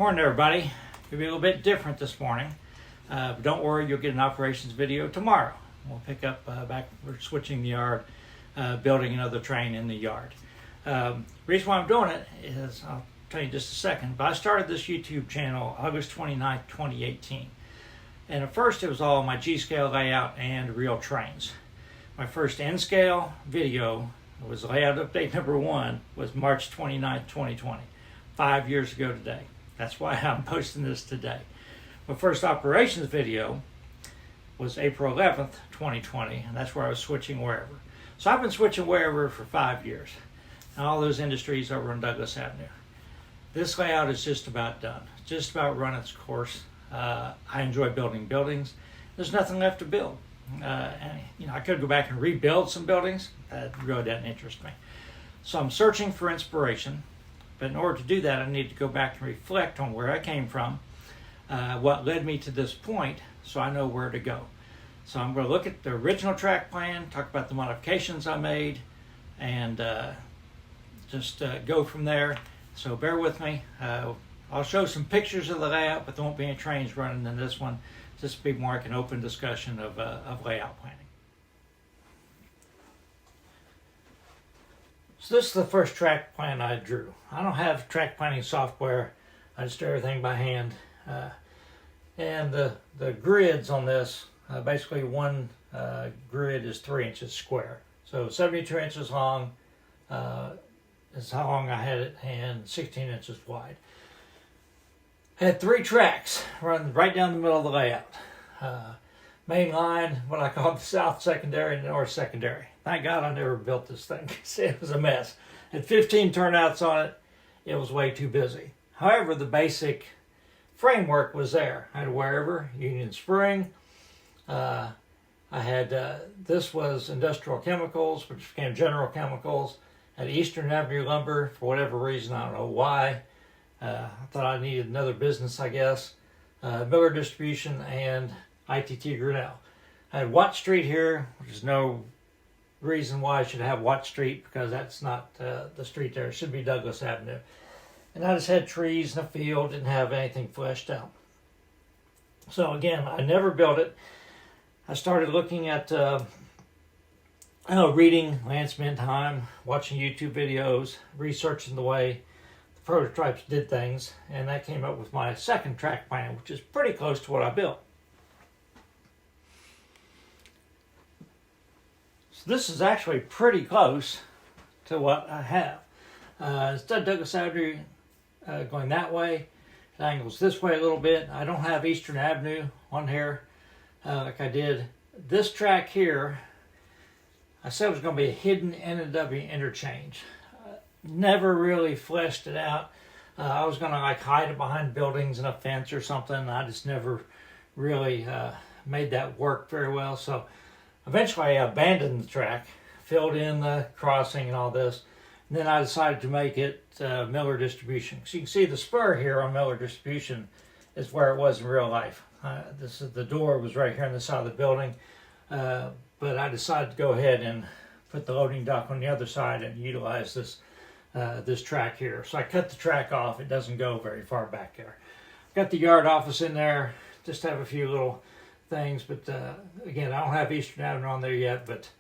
Morning everybody. Could be a little bit different this morning, but don't worry, you'll get an operations video tomorrow. We'll pick up back, we're switching the yard, building another train in the yard. Reason why I'm doing it is, I'll tell you in just a second, but I started this YouTube channel August 29th, 2018. And at first it was all my G-scale layout and real trains. My first N-scale video was layout update number 1 was March 29th, 2020. 5 years ago today. That's why I'm posting this today. My first operations video was April 11th, 2020, and that's where I was switching wherever. So I've been switching wherever for 5 years. And all those industries over on Douglas Avenue. This layout is just about done. It's just about run its course. I enjoy building buildings. There's nothing left to build. And, I could go back and rebuild some buildings. That really doesn't interest me. So I'm searching for inspiration. But in order to do that, I need to go back and reflect on where I came from, what led me to this point, so I know where to go. So I'm going to look at the original track plan, talk about the modifications I made, and just go from there. So bear with me. I'll show some pictures of the layout, but there won't be any trains running in this one. Just be more like an open discussion of layout planning. So this is the first track plan I drew. I don't have track planning software. I just do everything by hand. And the grids on this, basically one grid is 3 inches square. So 72 inches long is how long I had it, and 16 inches wide. Had 3 tracks run right down the middle of the layout. Main line, what I call the south secondary and the north secondary. Thank God I never built this thing. It was a mess. Had 15 turnouts on it. It was way too busy. However, the basic framework was there. I had wherever, Union Spring. I had, this was Industrial Chemicals, which became General Chemicals. At Eastern Avenue Lumber, for whatever reason, I don't know why. I thought I needed another business, I guess. Miller Distribution and ITT Grinnell. I had Watt Street here, which is no reason why I should have Watt Street, because that's not the street there. It should be Douglas Avenue. And I just had trees in the field, didn't have anything fleshed out. So again, I never built it. I started looking at reading Lance Mentheim, watching YouTube videos, researching the way the prototypes did things, and that came up with my second track plan, which is pretty close to what I built. So this is actually pretty close to what I have. Instead of Douglas Avenue going that way, it angles this way a little bit. I don't have Eastern Avenue on here like I did. This track here, I said it was going to be a hidden N&W interchange. Never really fleshed it out. I was going to hide it behind buildings and a fence or something. I just never really made that work very well. So eventually I abandoned the track, filled in the crossing and all this, and then I decided to make it Miller Distribution. So you can see the spur here on Miller Distribution is where it was in real life. The door was right here on the side of the building, but I decided to go ahead and put the loading dock on the other side and utilize this track here. So I cut the track off. It doesn't go very far back there. Got the yard office in there, just have a few little things, but again, I don't have Eastern Avenue on there yet, but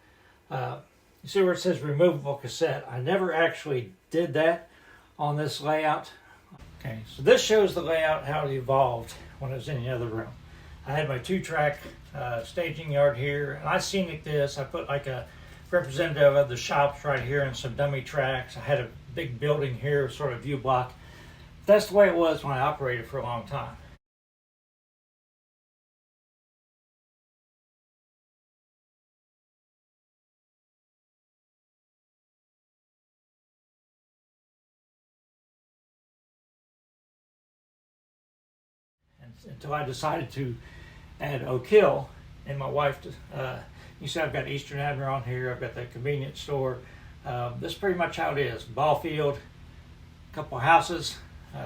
you see where it says removable cassette. I never actually did that on this layout. Okay, so this shows the layout, how it evolved when it was in the other room. I had my 2-track staging yard here, and I scenic this. I put like a representative of the shops right here and some dummy tracks. I had a big building here, sort of view block. That's the way it was when I operated for a long time. Until I decided to add Oak Hill, and my wife, you see I've got Eastern Avenue on here, I've got that convenience store. This is pretty much how it is. Ball field, a couple of houses.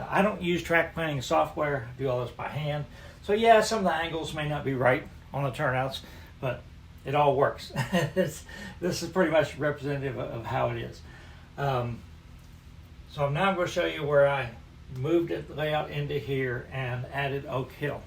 I don't use track planning software, I do all this by hand. So yeah, some of the angles may not be right on the turnouts, but it all works. This is pretty much representative of how it is. So now I'm going to show you where I moved it layout into here and added Oak Hill.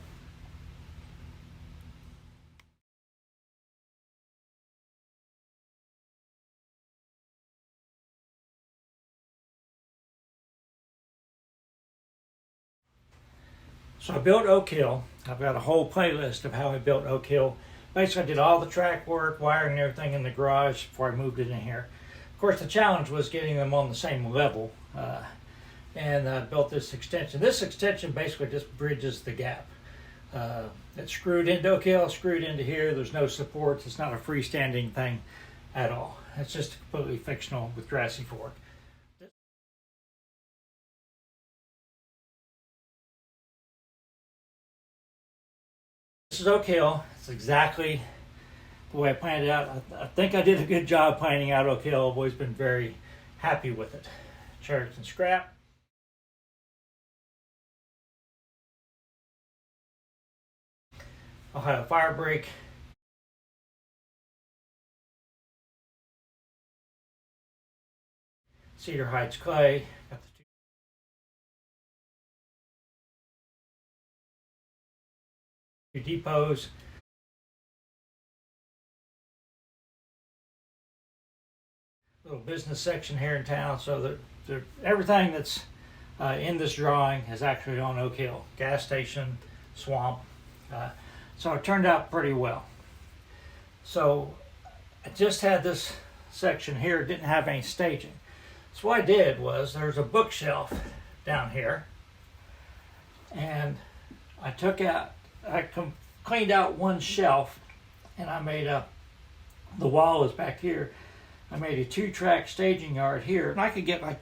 So I built Oak Hill. I've got a whole playlist of how I built Oak Hill. Basically, I did all the track work, wiring and everything in the garage before I moved it in here. Of course, the challenge was getting them on the same level, and I built this extension. This extension basically just bridges the gap. It's screwed into Oak Hill, screwed into here. There's no supports. It's not a freestanding thing at all. It's just completely fictional with Grassy Fork. This is Oak Hill. It's exactly the way I planned it out. I think I did a good job planning out Oak Hill. I've always been very happy with it. Chariton scrap. Ohio fire break. Cedar Heights clay. Got the two depots. Little business section here in town, so that everything that's in this drawing is actually on Oak Hill. Gas station, swamp. So it turned out pretty well. So I just had this section here, didn't have any staging. So what I did was there's a bookshelf down here, and I cleaned out one shelf, and I made the wall is back here. I made a 2-track staging yard here, and I could get like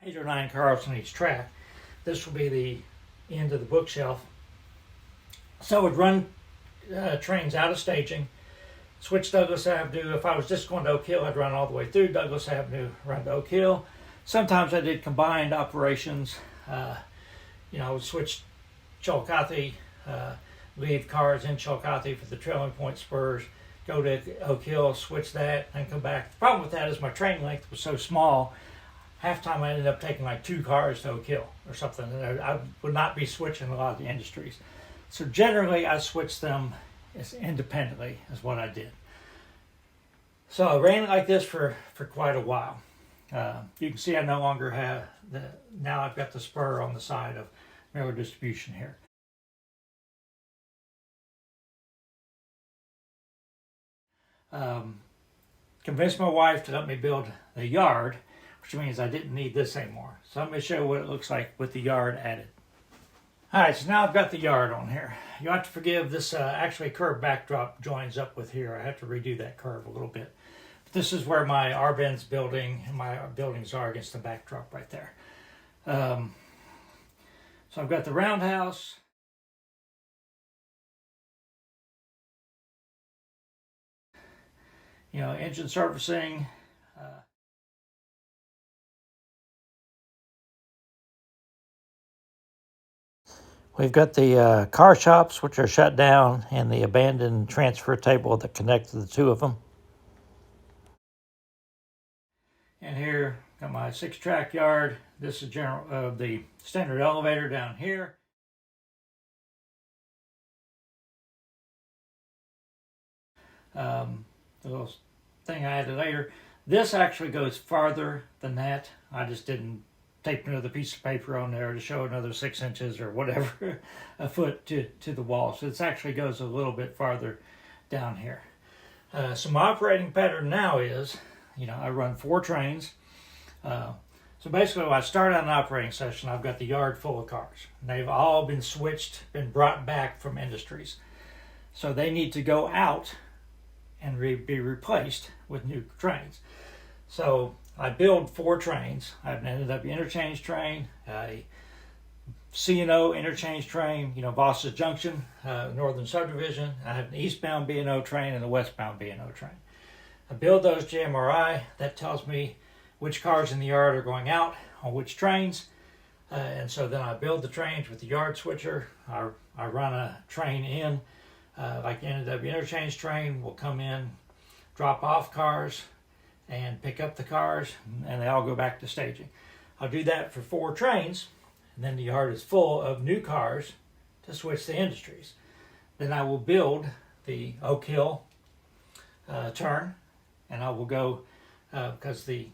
8 or 9 cars on each track. This will be the end of the bookshelf. So I would run trains out of staging, switch Douglas Avenue. If I was just going to Oak Hill, I'd run all the way through Douglas Avenue, run to Oak Hill. Sometimes I did combined operations. I would switch Chillicothe, leave cars in Chillicothe for the Trailing Point spurs, go to Oak Hill, switch that, and come back. The problem with that is my train length was so small. Half time I ended up taking like 2 cars to Oak Hill or something. And I would not be switching a lot of the industries. So generally I switched them independently is what I did. So I ran it like this for quite a while. You can see I no longer have now I've got the spur on the side of Miller Distribution here. Convinced my wife to let me build the yard, which means I didn't need this anymore. So let me show you what it looks like with the yard added. Alright, so now I've got the yard on here. You have to forgive this actually curved backdrop joins up with here. I have to redo that curve a little bit. But this is where my Arbenz building and my buildings are against the backdrop right there. So I've got the roundhouse. Engine servicing. We've got the car shops, which are shut down, and the abandoned transfer table that connects the two of them. And here, got my 6-track yard. This is the standard elevator down here. The little thing I added later. This actually goes farther than that. I just didn't tape another piece of paper on there to show another 6 inches or whatever a foot to the wall. So this actually goes a little bit farther down here. So my operating pattern now is, I run 4 trains. So basically when I start out an operating session, I've got the yard full of cars. They've all been switched, been brought back from industries. So they need to go out and be replaced with new trains. So I build 4 trains. I have an NW interchange train, a C&O interchange train, Voss's Junction, Northern Subdivision. I have an eastbound B&O train and a westbound B&O train. I build those JMRI. That tells me which cars in the yard are going out on which trains. And so then I build the trains with the yard switcher. I run a train in, like the NW interchange train will come in, drop off cars and pick up the cars, and they all go back to staging. I'll do that for 4 trains, and then the yard is full of new cars to switch the industries. Then I will build the Oak Hill turn, and I will go, because the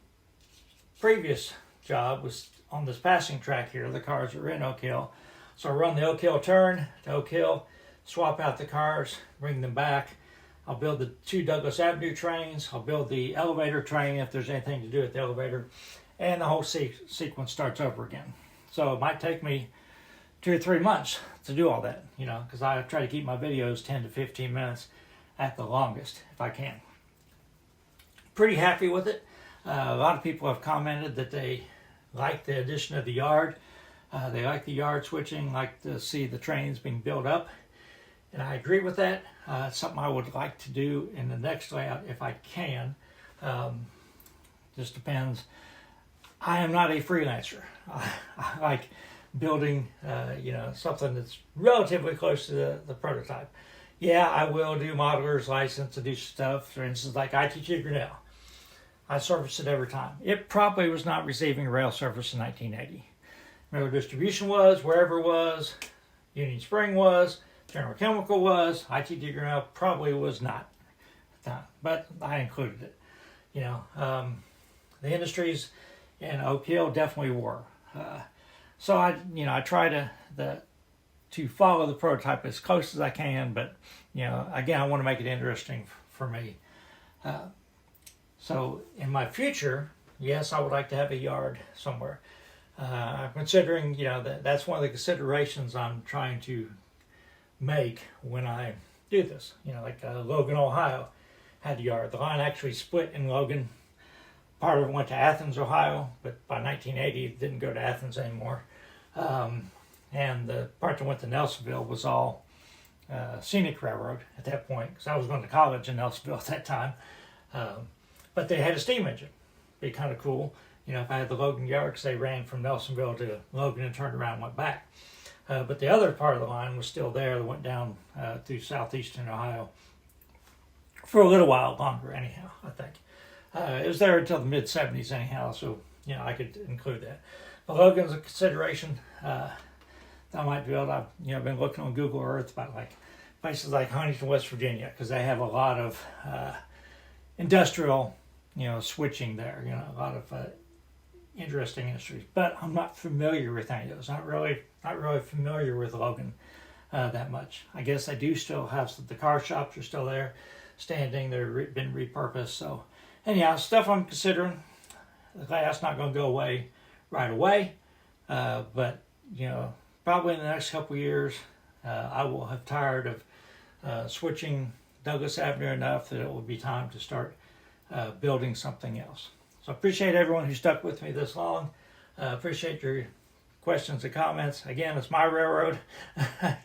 previous job was on this passing track here, the cars are in Oak Hill. So I run the Oak Hill turn to Oak Hill, swap out the cars, bring them back. I'll build the 2 Douglas Avenue trains. I'll build the elevator train if there's anything to do with the elevator. And the whole sequence starts over again. So it might take me 2 or 3 months to do all that, you know, because I try to keep my videos 10 to 15 minutes at the longest if I can. Pretty happy with it. A lot of people have commented that they like the addition of the yard. They like the yard switching, like to see the trains being built up. And I agree with that. It's something I would like to do in the next layout if I can. Just depends. I am not a freelancer. I like building, you know, something that's relatively close to the prototype. Yeah, I will do modeler's license to do stuff. For instance, like ITG Grinnell. I service it every time. It probably was not receiving rail service in 1980. Rail distribution was, wherever it was, Union Spring was, General Chemical was, ITG Grinnell probably was not at the time, but I included it. You know, the industries in Oak Hill definitely were. So I try to follow the prototype as close as I can, but you know, again, I want to make it interesting for me. So in my future, yes, I would like to have a yard somewhere. I'm considering, you know, that's one of the considerations I'm trying to make when I do this. You know, like Logan, Ohio had a yard. The line actually split in Logan. Part of it went to Athens, Ohio, but by 1980 it didn't go to Athens anymore. And the part that went to Nelsonville was all scenic railroad at that point, because I was going to college in Nelsonville at that time. But they had a steam engine. Be kind of cool, you know, if I had the Logan yard, because they ran from Nelsonville to Logan and turned around and went back. But the other part of the line was still there. That went down through southeastern Ohio for a little while longer, anyhow, I think. It was there until the mid-70s, anyhow, so, you know, I could include that. But Logan's a consideration that I might build. I've been looking on Google Earth about, like, places like Huntington, West Virginia, because they have a lot of industrial, you know, switching there, you know, a lot of interesting industries. But I'm not familiar with any of those. Not really familiar with Logan that much. I guess I do still have the car shops are still there, standing. They've been repurposed. So anyhow, stuff I'm considering. The layout's not going to go away right away, but you know, probably in the next couple of years, I will have tired of switching Douglas Avenue enough that it will be time to start building something else. So I appreciate everyone who stuck with me this long. Appreciate your questions and comments. Again, it's my railroad.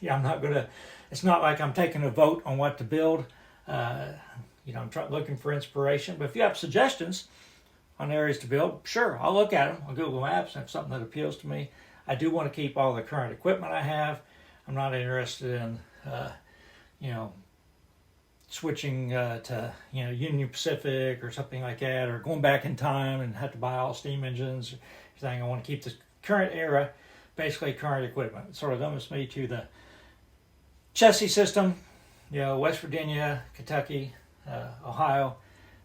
Yeah, it's not like I'm taking a vote on what to build. You know, I'm looking for inspiration. But if you have suggestions on areas to build, sure, I'll look at them on Google Maps and if something that appeals to me. I do want to keep all the current equipment I have. I'm not interested in, you know, switching to, you know, Union Pacific or something like that, or going back in time and have to buy all steam engines. Everything. I want to keep the current era, basically current equipment. It sort of limits me to the chassis system. You know, West Virginia, Kentucky, Ohio.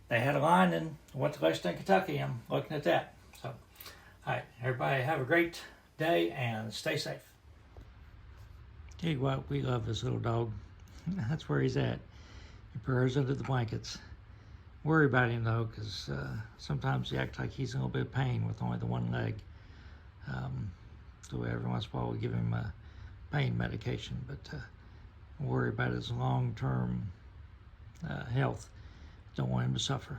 They had a line and went to Lexington, Kentucky. I'm looking at that. So, all right, everybody have a great day and stay safe. Tell you what, we love this little dog. That's where he's at. He purrs under the blankets. Worry about him though, because sometimes he acts like he's in a little bit of pain with only the one leg. So every once in a while we give him pain medication, but worry about his long-term health. Don't want him to suffer.